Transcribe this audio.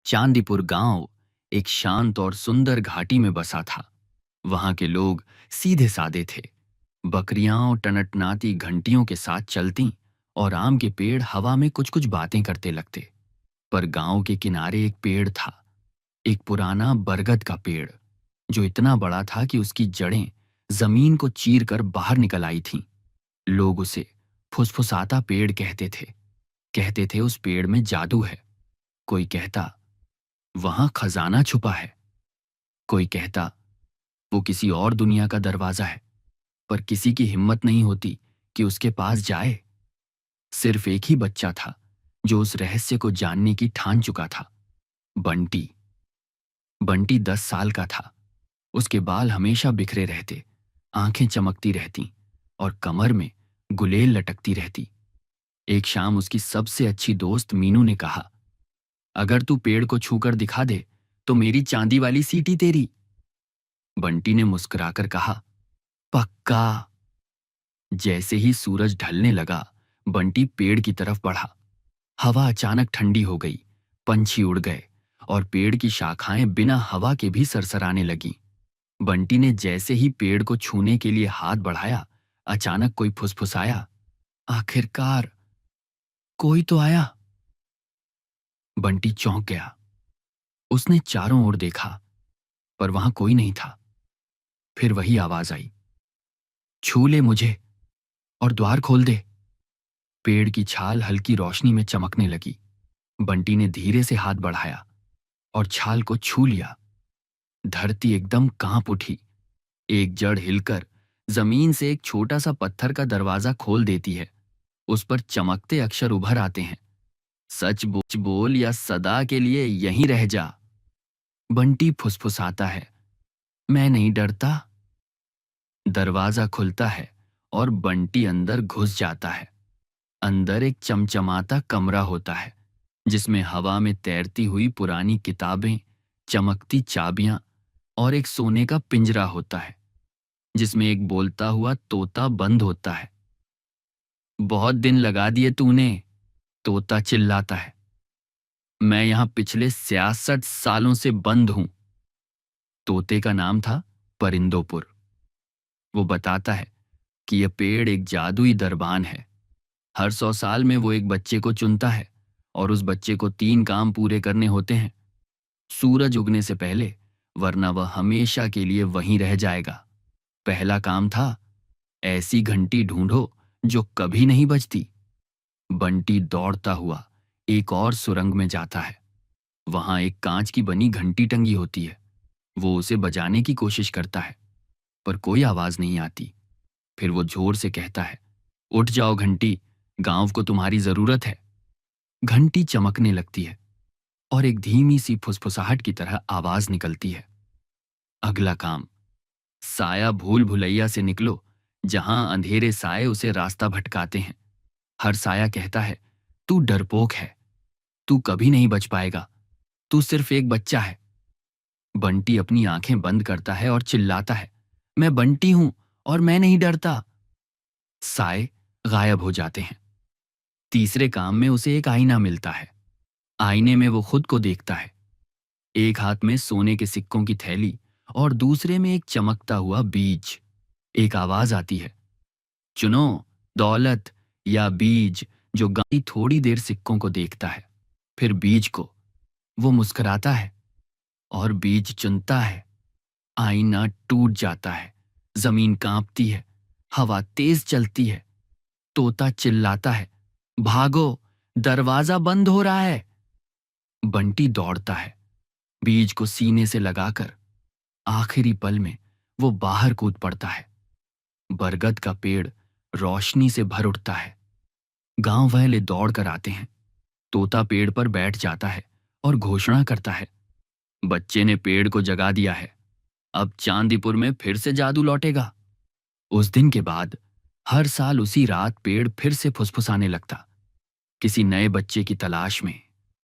चांदीपुर गांव एक शांत और सुंदर घाटी में बसा था। वहां के लोग सीधे सादे थे। बकरियां टनटनाती घंटियों के साथ चलती और आम के पेड़ हवा में कुछ कुछ बातें करते लगते। पर गांव के किनारे एक पेड़ था, एक पुराना बरगद का पेड़, जो इतना बड़ा था कि उसकी जड़ें जमीन को चीर कर बाहर निकल आई थीं। लोग उसे फुसफुसाता पेड़ कहते थे उस पेड़ में जादू है। कोई कहता वहां खजाना छुपा है, कोई कहता वो किसी और दुनिया का दरवाजा है। पर किसी की हिम्मत नहीं होती कि उसके पास जाए। सिर्फ एक ही बच्चा था जो उस रहस्य को जानने की ठान चुका था, बंटी। बंटी 10 साल का था। उसके बाल हमेशा बिखरे रहते, आंखें चमकती रहती और कमर में गुलेल लटकती रहती। एक शाम उसकी सबसे अच्छी दोस्त मीनू ने कहा, अगर तू पेड़ को छूकर दिखा दे तो मेरी चांदी वाली सीटी तेरी। बंटी ने मुस्कुराकर कहा, पक्का। जैसे ही सूरज ढलने लगा, बंटी पेड़ की तरफ बढ़ा। हवा अचानक ठंडी हो गई, पंछी उड़ गए और पेड़ की शाखाएं बिना हवा के भी सरसराने लगी। बंटी ने जैसे ही पेड़ को छूने के लिए हाथ बढ़ाया, अचानक कोई फुसफुसाया, आखिरकार कोई तो आया। बंटी चौंक गया। उसने चारों ओर देखा, पर वहां कोई नहीं था। फिर वही आवाज आई, छू ले मुझे और द्वार खोल दे। पेड़ की छाल हल्की रोशनी में चमकने लगी। बंटी ने धीरे से हाथ बढ़ाया और छाल को छू लिया। धरती एकदम कांप उठी। एक जड़ हिलकर जमीन से एक छोटा सा पत्थर का दरवाजा खोल देती है। उस पर चमकते अक्षर उभर आते हैं, सच बोल या सदा के लिए यहीं रह जा। बंटी फुसफुसाता है, मैं नहीं डरता। दरवाजा खुलता है और बंटी अंदर घुस जाता है। अंदर एक चमचमाता कमरा होता है, जिसमें हवा में तैरती हुई पुरानी किताबें, चमकती चाबियां और एक सोने का पिंजरा होता है, जिसमें एक बोलता हुआ तोता बंद होता है। बहुत दिन लगा दिए तूने, तोता चिल्लाता है। मैं यहां पिछले 66 सालों से बंद हूं। तोते का नाम था परिंदोपुर। वो बताता है कि यह पेड़ एक जादुई दरबान है। हर 100 साल में वो एक बच्चे को चुनता है और उस बच्चे को 3 काम पूरे करने होते हैं सूरज उगने से पहले, वरना वह हमेशा के लिए वहीं रह जाएगा। पहला काम था, ऐसी घंटी ढूंढो जो कभी नहीं बजती। बंटी दौड़ता हुआ एक और सुरंग में जाता है। वहां एक कांच की बनी घंटी टंगी होती है। वो उसे बजाने की कोशिश करता है, पर कोई आवाज नहीं आती। फिर वो जोर से कहता है, उठ जाओ घंटी, गांव को तुम्हारी जरूरत है। घंटी चमकने लगती है और एक धीमी सी फुसफुसाहट की तरह आवाज निकलती है, अगला काम, साया भूल भुलैया से निकलो, जहां अंधेरे साए उसे रास्ता भटकाते हैं। हर साया कहता है, तू डरपोक है, तू कभी नहीं बच पाएगा, तू सिर्फ एक बच्चा है। बंटी अपनी आंखें बंद करता है और चिल्लाता है, मैं बंटी हूं और मैं नहीं डरता। साए गायब हो जाते हैं। तीसरे काम में उसे एक आईना मिलता है। आईने में वो खुद को देखता है। एक हाथ में सोने के सिक्कों की थैली और दूसरे में एक चमकता हुआ बीज। एक आवाज आती है, चुनो, दौलत या बीज। जो गांधी थोड़ी देर सिक्कों को देखता है, फिर बीज को। वो मुस्कुराता है और बीज चुनता है। आईना टूट जाता है, जमीन कांपती है, हवा तेज चलती है। तोता चिल्लाता है, भागो, दरवाजा बंद हो रहा है। बंटी दौड़ता है, बीज को सीने से लगाकर। आखिरी पल में वो बाहर कूद पड़ता है। बरगद का पेड़ रोशनी से भर उठता है। गांव वाले दौड़ कर आते हैं। तोता पेड़ पर बैठ जाता है और घोषणा करता है, बच्चे ने पेड़ को जगा दिया है, अब चांदीपुर में फिर से जादू लौटेगा। उस दिन के बाद हर साल उसी रात पेड़ फिर से फुसफुसाने लगता, किसी नए बच्चे की तलाश में।